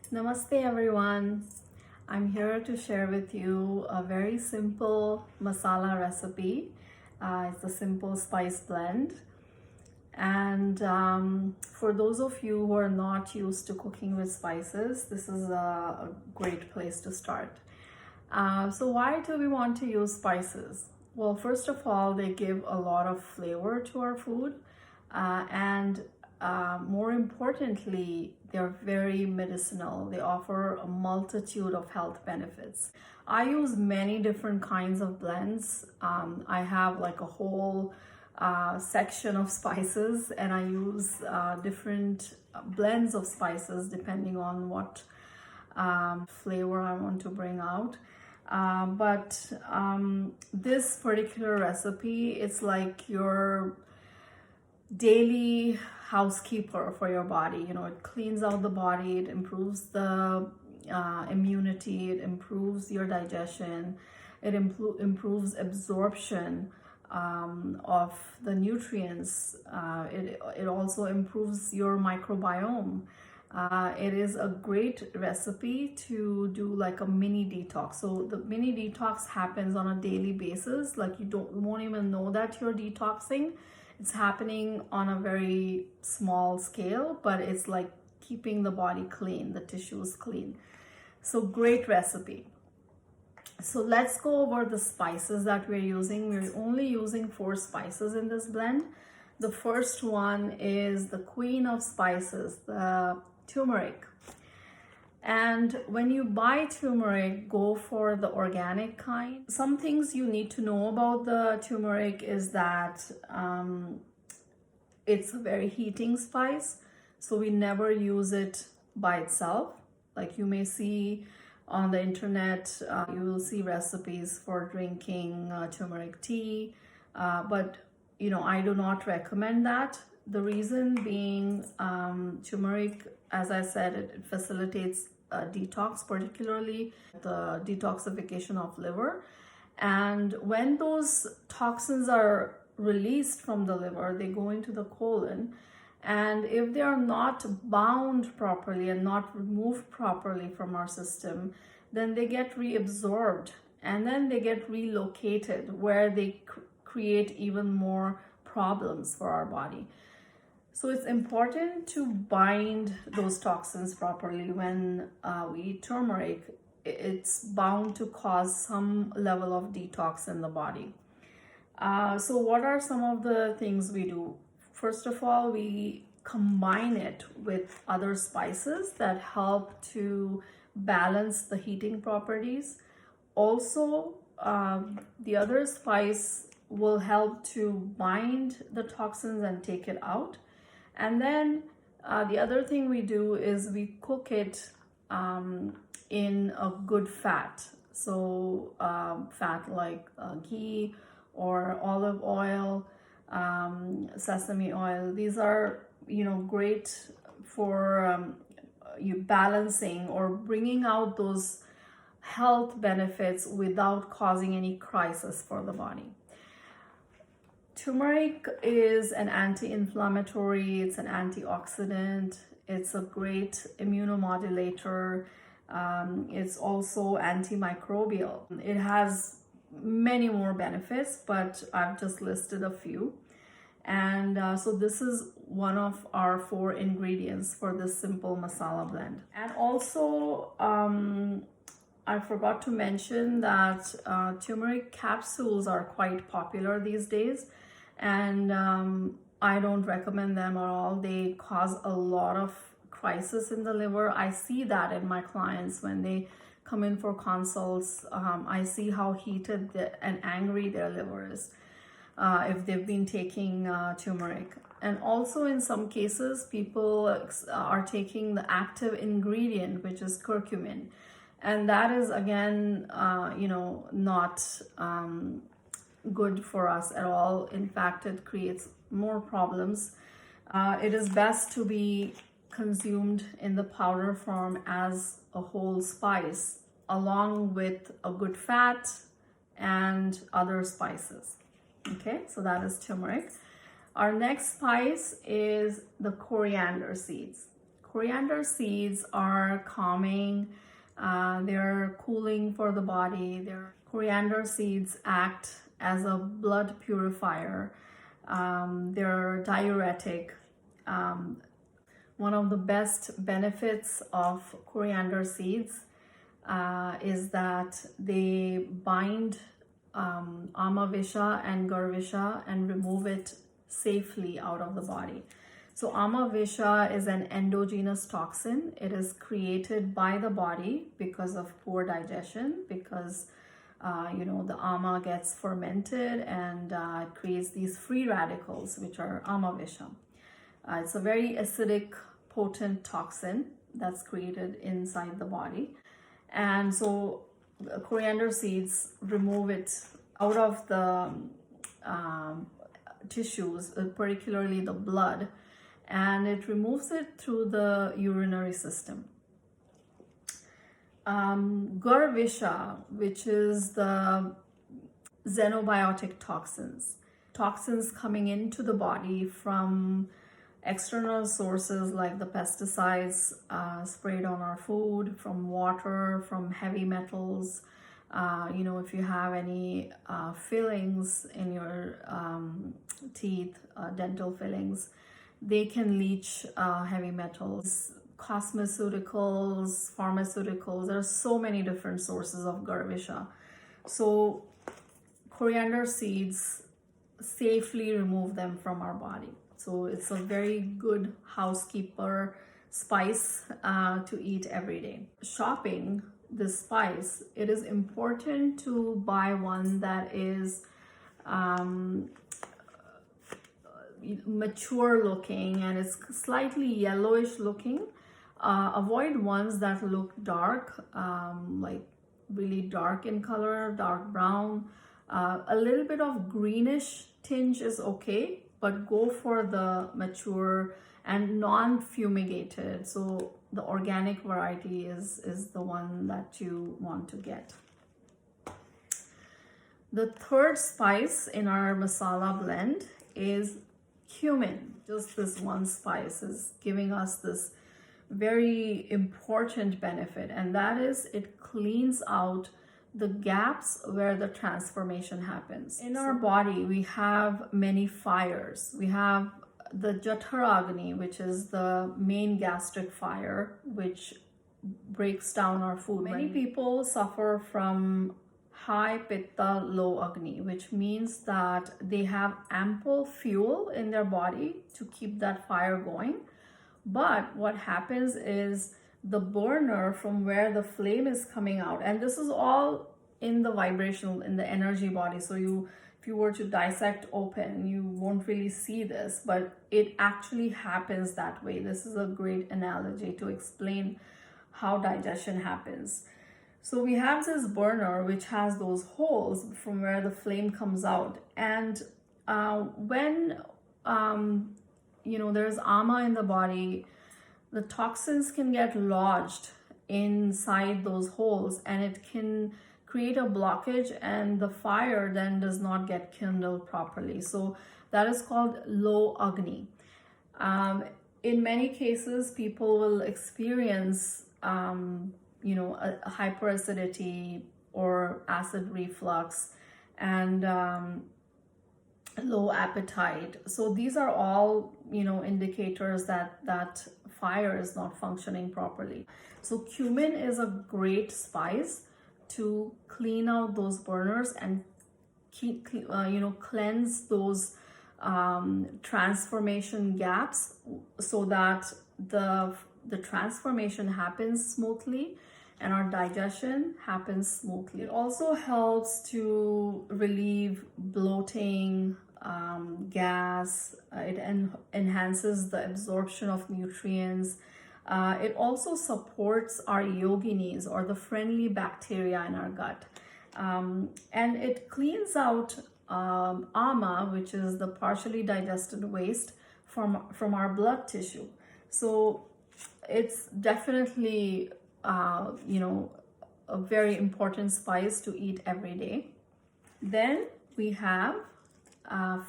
Namaste everyone. I'm here to share with you a very simple masala recipe. It's a simple spice blend. And for those of you who are not used to cooking with spices, this is a great place to start. So why do we want to use spices? Well, first of all, they give a lot of flavor to our food. And more importantly, they're very medicinal. They offer a multitude of health benefits. I use many different kinds of blends. I have like a whole section of spices, and I use different blends of spices depending on what flavor I want to bring out. But this particular recipe, it's like your daily housekeeper for your body. You know, it cleans out the body, it improves the immunity, it improves your digestion, it improves absorption of the nutrients. It also improves your microbiome. It is a great recipe to do like a mini detox. So the mini detox happens on a daily basis. Like you won't even know that you're detoxing. It's happening on a very small scale, but it's like keeping the body clean, the tissues clean. So great recipe. So let's go over the spices that we're using. We're only using 4 spices in this blend. The first one is the queen of spices, the turmeric. And when you buy turmeric, go for the organic kind. Some things you need to know about the turmeric is that it's a very heating spice. So we never use it by itself. Like you may see on the internet, you will see recipes for drinking turmeric tea. But, you know, I do not recommend that. The reason being turmeric, as I said, it facilitates detox, particularly the detoxification of liver. And when those toxins are released from the liver, they go into the colon. And if they are not bound properly and not removed properly from our system, then they get reabsorbed and then they get relocated where they create even more problems for our body. So it's important to bind those toxins properly. When we eat turmeric, it's bound to cause some level of detox in the body. So what are some of the things we do? First of all, we combine it with other spices that help to balance the heating properties. Also, the other spice will help to bind the toxins and take it out. And then the other thing we do is we cook it in a good fat. So fat like ghee or olive oil, sesame oil. These are, you know, great for you balancing or bringing out those health benefits without causing any crisis for the body. Turmeric is an anti-inflammatory, it's an antioxidant, it's a great immunomodulator, it's also antimicrobial. It has many more benefits, but I've just listed a few. And so this is one of our 4 ingredients for this simple masala blend. And also, I forgot to mention that turmeric capsules are quite popular these days, and I don't recommend them at all. They cause a lot of crisis in the liver. I see that in my clients when they come in for consults. I see how heated and angry their liver is if they've been taking turmeric. And also in some cases, people are taking the active ingredient, which is curcumin. And that is, again, you know, not good for us at all. In fact, it creates more problems. It is best to be consumed in the powder form as a whole spice, along with a good fat and other spices. Okay, so that is turmeric. Our next spice is the coriander seeds. coriander seeds are calming, they're cooling for the body. Coriander seeds act as a blood purifier. They're diuretic. One of the best benefits of coriander seeds is that they bind Amavisha and Garvisha and remove it safely out of the body. So Amavisha is an endogenous toxin. It is created by the body because of poor digestion, because the ama gets fermented and it creates these free radicals, which are Amavisha. It's a very acidic, potent toxin that's created inside the body. And so coriander seeds remove it out of the tissues, particularly the blood, and it removes it through the urinary system. Garvisha, which is the xenobiotic toxins coming into the body from external sources like the pesticides sprayed on our food, from water, from heavy metals. If you have any fillings in your teeth, dental fillings, they can leach heavy metals. Cosmeceuticals, pharmaceuticals, there are so many different sources of Garvisha. So coriander seeds safely remove them from our body. So it's a very good housekeeper spice to eat every day. Shopping this spice, it is important to buy one that is mature looking and it's slightly yellowish looking. Avoid ones that look dark, like really dark in color, dark brown. A little bit of greenish tinge is okay, but go for the mature and non-fumigated. So the organic variety is the one that you want to get. The third spice in our masala blend is cumin. Just this one spice is giving us this very important benefit, and that is it cleans out the gaps where the transformation happens. In our body, we have many fires. We have the Jataragni, which is the main gastric fire, which breaks down our food. Many people suffer from high Pitta, low Agni, which means that they have ample fuel in their body to keep that fire going. But what happens is the burner from where the flame is coming out, and this is all in the vibrational, in the energy body. So if you were to dissect open, you won't really see this, but it actually happens that way. This is a great analogy to explain how digestion happens. So we have this burner which has those holes from where the flame comes out, and when there's ama in the body, the toxins can get lodged inside those holes and it can create a blockage, and the fire then does not get kindled properly. So that is called low Agni. In many cases, people will experience a hyperacidity or acid reflux and low appetite. So these are all indicators that fire is not functioning properly. So cumin is a great spice to clean out those burners and cleanse those transformation gaps, so that the transformation happens smoothly and our digestion happens smoothly. It also helps to relieve bloating, gas. It enhances the absorption of nutrients. It also supports our yoginis, or the friendly bacteria in our gut. And it cleans out ama, which is the partially digested waste from our blood tissue. So it's definitely a very important spice to eat every day. Then we have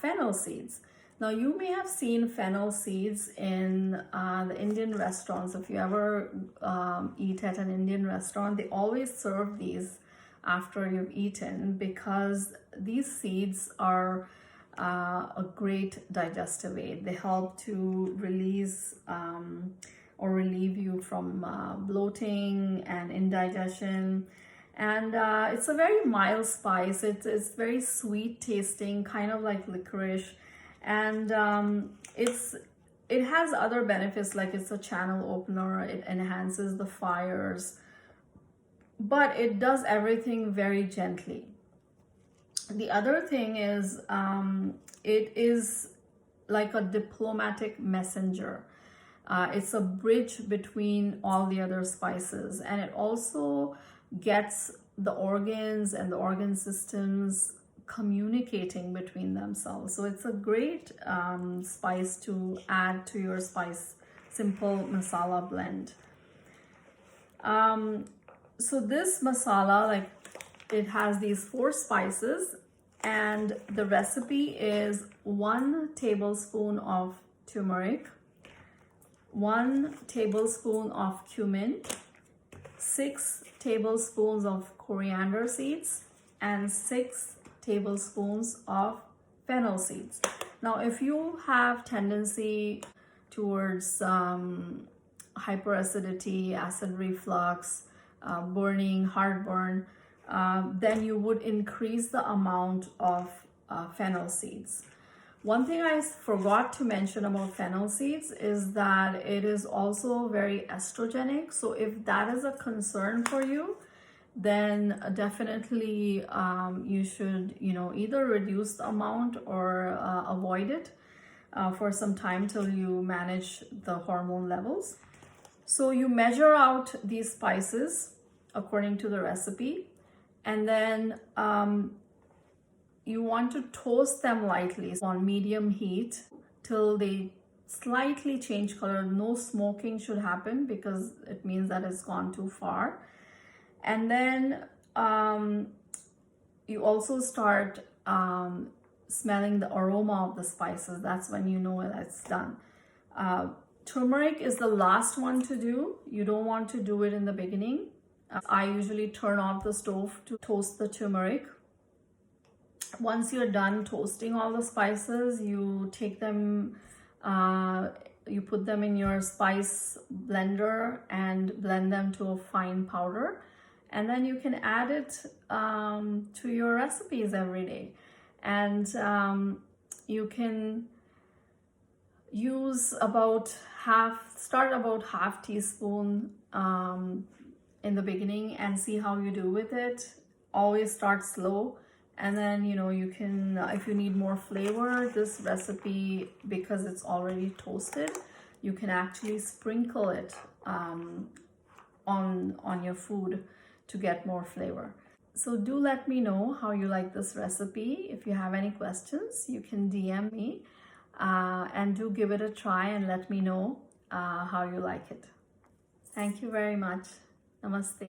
Fennel seeds. Now you may have seen fennel seeds in the Indian restaurants. If you ever eat at an Indian restaurant, they always serve these after you've eaten, because these seeds are a great digestive aid. They help to release or relieve you from bloating and indigestion. And it's a very mild spice. It's very sweet tasting, kind of like licorice. And it has other benefits, like it's a channel opener, it enhances the fires, but it does everything very gently. The other thing is it is like a diplomatic messenger. It's a bridge between all the other spices, and it also gets the organs and the organ systems communicating between themselves. So it's a great spice to add to your simple masala blend. So this masala, like, it has these 4 spices, and the recipe is 1 tablespoon of turmeric, 1 tablespoon of cumin, 6 tablespoons of coriander seeds, and 6 tablespoons of fennel seeds. Now, if you have tendency towards hyperacidity, acid reflux, burning, heartburn, then you would increase the amount of fennel seeds. One thing I forgot to mention about fennel seeds is that it is also very estrogenic. So if that is a concern for you, then definitely you should, either reduce the amount or avoid it for some time till you manage the hormone levels. So you measure out these spices according to the recipe, and then you want to toast them lightly on medium heat till they slightly change color. No smoking should happen, because it means that it's gone too far. And then you also start smelling the aroma of the spices. That's when you know that it's done. Turmeric is the last one to do. You don't want to do it in the beginning. I usually turn off the stove to toast the turmeric. Once you're done toasting all the spices, you take them, you put them in your spice blender and blend them to a fine powder. And then you can add it to your recipes every day. And you can use start about half teaspoon in the beginning and see how you do with it. Always start slow. And then, you can, if you need more flavor, this recipe, because it's already toasted, you can actually sprinkle it on your food to get more flavor. So do let me know how you like this recipe. If you have any questions, you can DM me and do give it a try and let me know how you like it. Thank you very much. Namaste.